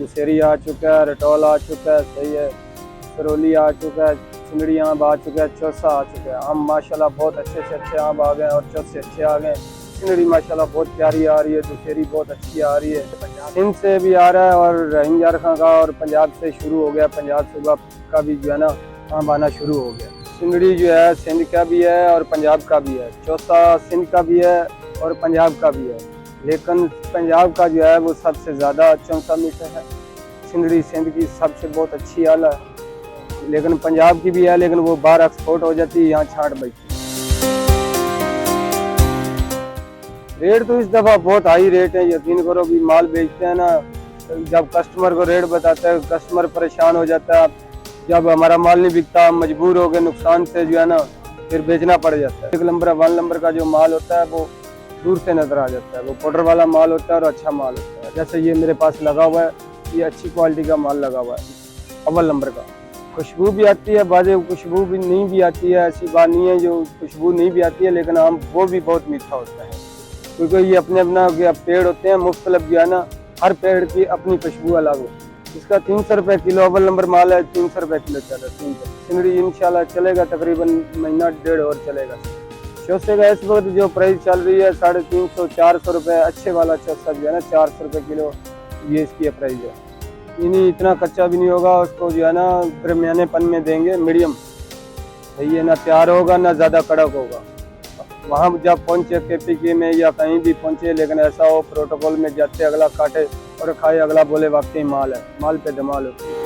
दुशहरी आ चुका है, रटौल आ चुका है, सही है, सरोली आ चुका है, चिंगड़ी आम आ चुका है, चौसा आ चुका है। आम माशाल्लाह बहुत अच्छे से अच्छे आम आ गए और चौसे अच्छे आ गए। चिंगड़ी माशाल्लाह बहुत प्यारी आ रही है, दुशहरी बहुत अच्छी आ रही है। सिंध से भी आ रहा है और रहीम यार खां का और पंजाब से शुरू हो गया। पंजाब सुबह का भी जो है ना आम आना शुरू हो गया। चिंगड़ी जो है सिंध का भी है और पंजाब का भी है। चौसा सिंध का भी है और पंजाब का भी है, लेकिन पंजाब का जो है वो सबसे ज़्यादा चौसा मीठा है। चिंगड़ी सिंध की सबसे बहुत अच्छी आला है, लेकिन पंजाब की भी है, लेकिन वो बाहर एक्सपोर्ट हो जाती है, यहाँ छाट बचती है। रेट तो इस दफ़ा बहुत हाई रेट है, यकीन करो भी माल बेचते हैं ना, जब कस्टमर को रेट बताते हैं कस्टमर परेशान हो जाता है। जब हमारा माल नहीं बिकता हम मजबूर हो गए, नुकसान से जो है ना फिर बेचना पड़ जाता है। 1 नंबर का जो माल होता है वो दूर से नज़र आ जाता है, वो पाउडर वाला माल होता है और अच्छा माल होता है। जैसे ये मेरे पास लगा हुआ है, ये अच्छी क्वालिटी का माल लगा हुआ है, अव्वल नंबर का। खुशबू भी आती है, बाजे खुशबू भी नहीं भी आती है, ऐसी बात नहीं है जो खुशबू नहीं भी आती है, लेकिन आम वो भी बहुत मीठा होता है, क्योंकि ये अपने अपना पेड़ होते हैं मुख्तलिफ जो है ना, हर पेड़ की अपनी खुशबू अलग हो। इसका 300 रुपये किलो अव्वल नंबर माल है, 300 रुपये किलो चल रहा है। 300 चिंगड़ी इंशाल्लाह चलेगा, तकरीबन महीना डेढ़ और चलेगा। चौसे का इस वक्त जो प्राइस चल रही है 350-400 रुपये। अच्छे वाला चौसा जो है ना 400 रुपये किलो, ये इसकी प्राइस है। इन्हीं इतना कच्चा भी नहीं होगा, उसको जो है ना दरमियाने पन में देंगे, मीडियम, ये ना तैयार होगा ना ज़्यादा कड़क होगा। वहाँ जब पहुँचे KPK में या कहीं भी पहुँचे, लेकिन ऐसा हो प्रोटोकॉल में जाते अगला काटे और खाए, अगला बोले वाकई माल है, माल पे धमाल होती है।